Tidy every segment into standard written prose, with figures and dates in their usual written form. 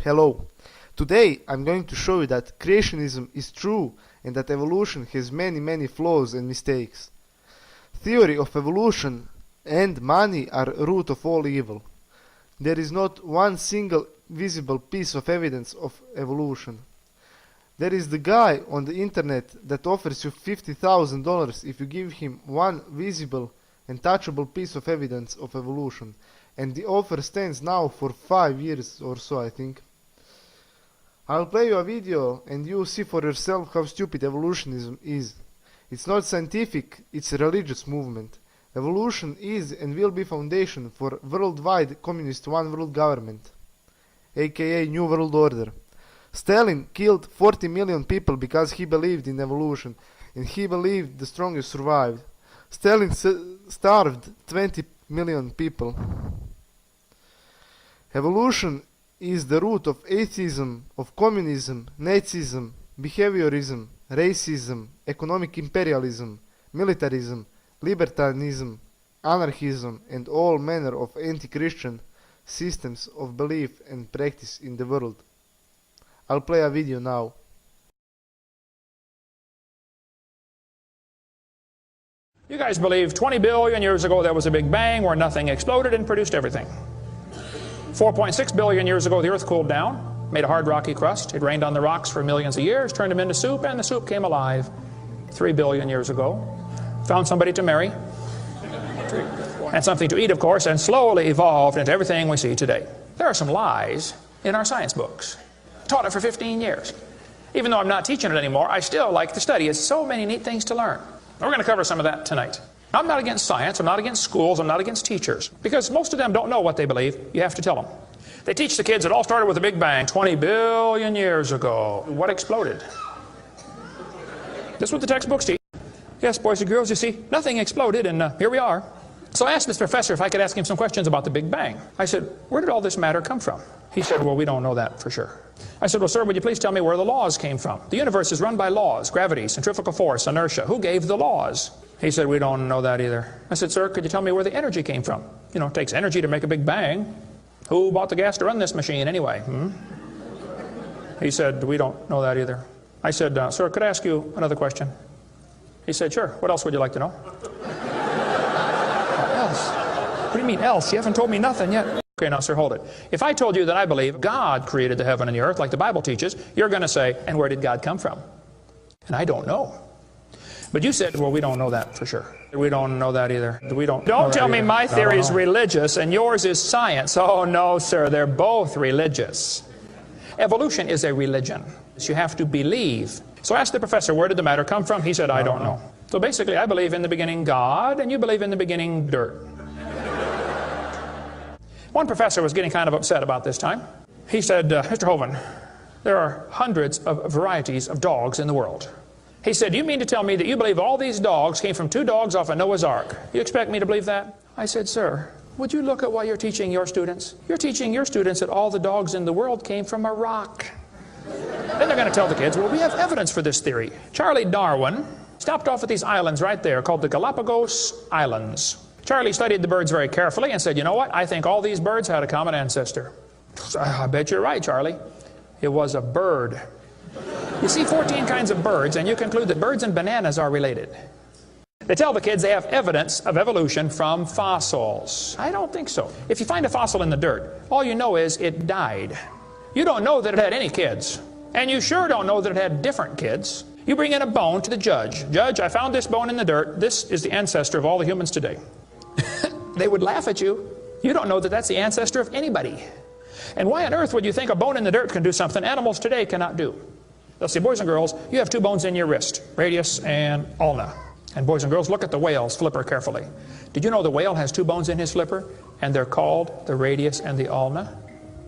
Hello. Today I'm going to show you that creationism is true and that evolution has many flaws and mistakes. Theory of evolution and money are root of all evil. There is not one single visible piece of evidence of evolution. There is the guy on the internet that offers you $50,000 if you give him one visible and touchable piece of evidence of evolution, and the offer stands now for 5 years or so, I think. I'll play you a video and you'll see for yourself how stupid evolutionism is. It's not scientific, it's a religious movement. Evolution is and will be foundation for worldwide communist one world government, aka New World Order. Stalin killed 40 million people because he believed in evolution, and he believed the strongest survived. Stalin starved 20 million people. Evolution is the root of atheism, of communism, Nazism, behaviorism, racism, economic imperialism, militarism, libertarianism, anarchism, and all manner of anti-Christian systems of belief and practice in the world. I'll play a video now. You guys believe 20 billion years ago there was a Big Bang where nothing exploded and produced everything. 4.6 billion years ago the Earth cooled down, made a hard rocky crust. It rained on the rocks for millions of years, turned them into soup, and the soup came alive 3 billion years ago. Found somebody to marry, and something to eat, of course, and slowly evolved into everything we see today. There are some lies in our science books. Taught it for 15 years. Even though I'm not teaching it anymore, I still like to study. It's so many neat things to learn. We're going to cover some of that tonight. I'm not against science, I'm not against schools, I'm not against teachers, because most of them don't know what they believe. You have to tell them. They teach the kids it all started with a Big Bang 20 billion years ago. What exploded? This is what the textbooks teach. Yes, boys and girls, you see, nothing exploded, and here we are. So I asked this professor if I could ask him some questions about the Big Bang. I said, where did all this matter come from? He said, well, we don't know that for sure. I said, well, sir, would you please tell me where the laws came from? The universe is run by laws, gravity, centrifugal force, inertia. Who gave the laws? He said, we don't know that either. I said, sir, could you tell me where the energy came from? You know, it takes energy to make a Big Bang. Who bought the gas to run this machine anyway? He said, we don't know that either. I said, sir, could I ask you another question? He said, sure. What else would you like to know? Else? What do you mean else? You haven't told me nothing yet. Okay, now, sir, hold it. If I told you that I believe God created the heaven and the earth, like the Bible teaches, you're going to say, and where did God come from? And I don't know. But you said, well, we don't know that for sure. We don't know that either. Don't tell me my theory is religious and yours is science. Oh, no, sir, they're both religious. Evolution is a religion. You have to believe. So I asked the professor, where did the matter come from? He said, I don't know. So basically, I believe in the beginning God, and you believe in the beginning dirt. One professor was getting kind of upset about this time. He said, Mr. Hovind, there are hundreds of varieties of dogs in the world. He said, you mean to tell me that you believe all these dogs came from 2 dogs off a Noah's Ark? You expect me to believe that? I said, sir, would you look at what you're teaching your students? You're teaching your students that all the dogs in the world came from a rock. Then they're going to tell the kids, well, we have evidence for this theory. Charlie Darwin stopped off at these islands right there called the Galapagos Islands. Charlie studied the birds very carefully and said, you know what? I think all these birds had a common ancestor. I bet you're right, Charlie. It was a bird. You see 14 kinds of birds, and you conclude that birds and bananas are related. They tell the kids they have evidence of evolution from fossils. I don't think so. If you find a fossil in the dirt, all you know is it died. You don't know that it had any kids. And you sure don't know that it had different kids. You bring in a bone to the judge. Judge, I found this bone in the dirt. This is the ancestor of all the humans today. They would laugh at you. You don't know that that's the ancestor of anybody. And why on earth would you think a bone in the dirt can do something animals today cannot do? They'll say, boys and girls, you have 2 bones in your wrist, radius and ulna. And boys and girls, look at the whale's flipper carefully. Did you know the whale has 2 bones in his flipper? And they're called the radius and the ulna?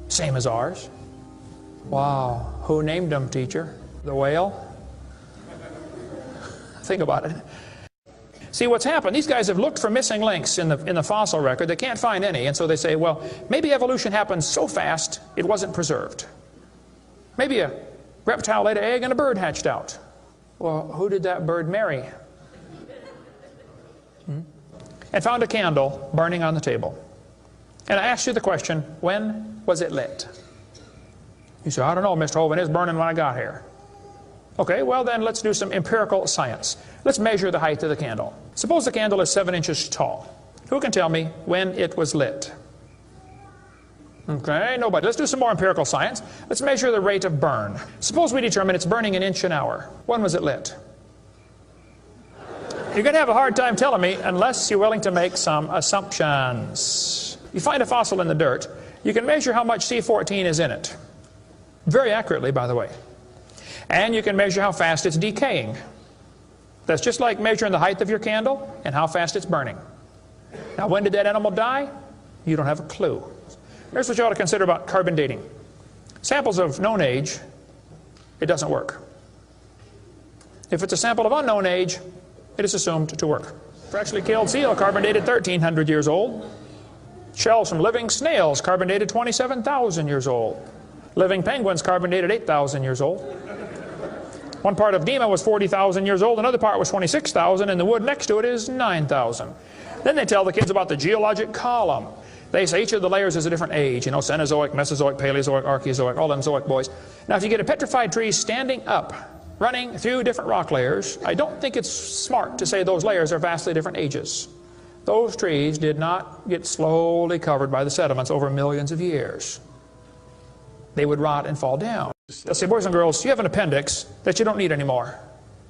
Same as ours. Wow. Who named them, teacher? The whale? Think about it. See what's happened, these guys have looked for missing links in the fossil record. They can't find any, and so they say, well, maybe evolution happened so fast it wasn't preserved. Maybe a reptile laid an egg and a bird hatched out. Well, who did that bird marry? And found a candle burning on the table. And I asked you the question, when was it lit? You say, I don't know, Mr. Hovind, it's burning when I got here. Okay, well then let's do some empirical science. Let's measure the height of the candle. Suppose the candle is 7 inches tall. Who can tell me when it was lit? Okay, nobody. Let's do some more empirical science. Let's measure the rate of burn. Suppose we determine it's burning 1 inch an hour. When was it lit? You're going to have a hard time telling me unless you're willing to make some assumptions. You find a fossil in the dirt, you can measure how much C14 is in it. Very accurately, by the way. And you can measure how fast it's decaying. That's just like measuring the height of your candle and how fast it's burning. Now, when did that animal die? You don't have a clue. Here's what you ought to consider about carbon dating. Samples of known age, it doesn't work. If it's a sample of unknown age, it is assumed to work. Freshly killed seal, carbon dated 1,300 years old. Shells from living snails, carbon dated 27,000 years old. Living penguins, carbon dated 8,000 years old. One part of Dima was 40,000 years old, another part was 26,000, and the wood next to it is 9,000. Then they tell the kids about the geologic column. They say each of the layers is a different age, you know, Cenozoic, Mesozoic, Paleozoic, Archeozoic, all them zoic boys. Now, if you get a petrified tree standing up, running through different rock layers, I don't think it's smart to say those layers are vastly different ages. Those trees did not get slowly covered by the sediments over millions of years. They would rot and fall down. They'll say, boys and girls, you have an appendix that you don't need anymore.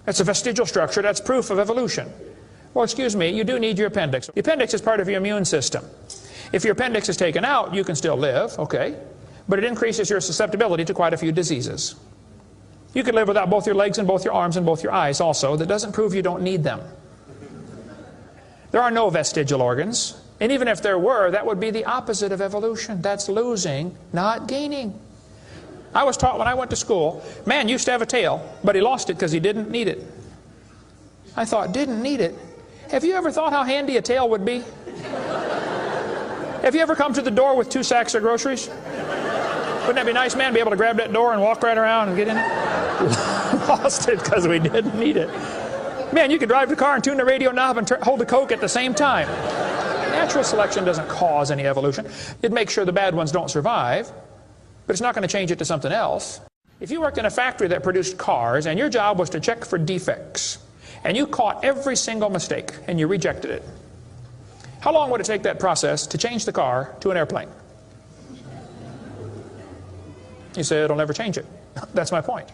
That's a vestigial structure, that's proof of evolution. Well, excuse me, you do need your appendix. The appendix is part of your immune system. If your appendix is taken out, you can still live, okay, but it increases your susceptibility to quite a few diseases. You could live without both your legs and both your arms and both your eyes also. That doesn't prove you don't need them. There are no vestigial organs, and even if there were, that would be the opposite of evolution. That's losing, not gaining. I was taught when I went to school, man used to have a tail, but he lost it because he didn't need it. I thought, didn't need it? Have you ever thought how handy a tail would be? Have you ever come to the door with 2 sacks of groceries? Wouldn't that be nice, man, to be able to grab that door and walk right around and get in it? Lost it because we didn't need it. Man, you could drive the car and tune the radio knob and hold the Coke at the same time. Natural selection doesn't cause any evolution. It makes sure the bad ones don't survive, but it's not going to change it to something else. If you worked in a factory that produced cars and your job was to check for defects, and you caught every single mistake and you rejected it, how long would it take that process to change the car to an airplane? You say it'll never change it. That's my point.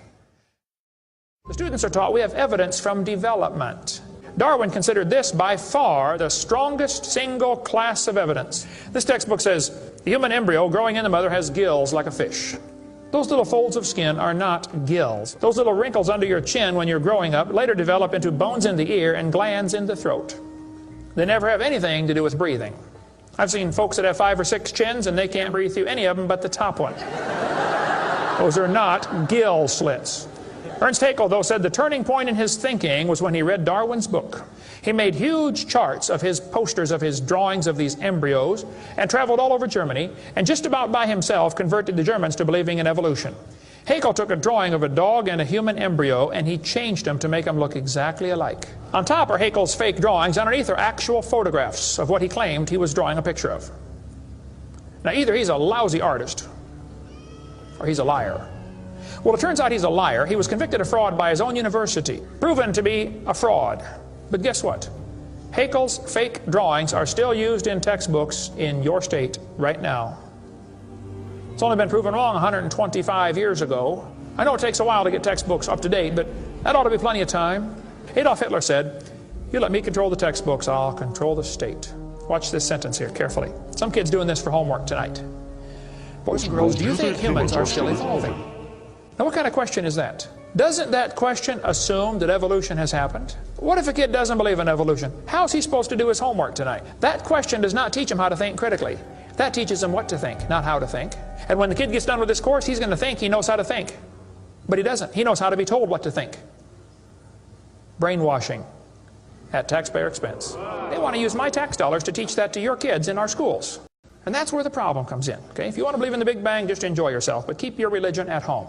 The students are taught we have evidence from development. Darwin considered this by far the strongest single class of evidence. This textbook says the human embryo growing in the mother has gills like a fish. Those little folds of skin are not gills. Those little wrinkles under your chin when you're growing up later develop into bones in the ear and glands in the throat. They never have anything to do with breathing. I've seen folks that have 5 or 6 chins and they can't breathe through any of them but the top one. Those are not gill slits. Ernst Haeckel, though, said the turning point in his thinking was when he read Darwin's book. He made huge charts of his posters of his drawings of these embryos and traveled all over Germany and just about by himself converted the Germans to believing in evolution. Haeckel took a drawing of a dog and a human embryo and he changed them to make them look exactly alike. On top are Haeckel's fake drawings. Underneath are actual photographs of what he claimed he was drawing a picture of. Now, either he's a lousy artist or he's a liar. Well, it turns out he's a liar. He was convicted of fraud by his own university, proven to be a fraud. But guess what? Haeckel's fake drawings are still used in textbooks in your state right now. It's only been proven wrong 125 years ago. I know it takes a while to get textbooks up to date, but that ought to be plenty of time. Adolf Hitler said, "You let me control the textbooks, I'll control the state." Watch this sentence here carefully. Some kid's doing this for homework tonight. Boys and girls, do you think humans are still evolving? Now, what kind of question is that? Doesn't that question assume that evolution has happened? What if a kid doesn't believe in evolution? How's he supposed to do his homework tonight? That question does not teach him how to think critically. That teaches him what to think, not how to think. And when the kid gets done with this course, he's going to think he knows how to think. But he doesn't. He knows how to be told what to think. Brainwashing at taxpayer expense. They want to use my tax dollars to teach that to your kids in our schools. And that's where the problem comes in. Okay? If you want to believe in the Big Bang, just enjoy yourself, but keep your religion at home.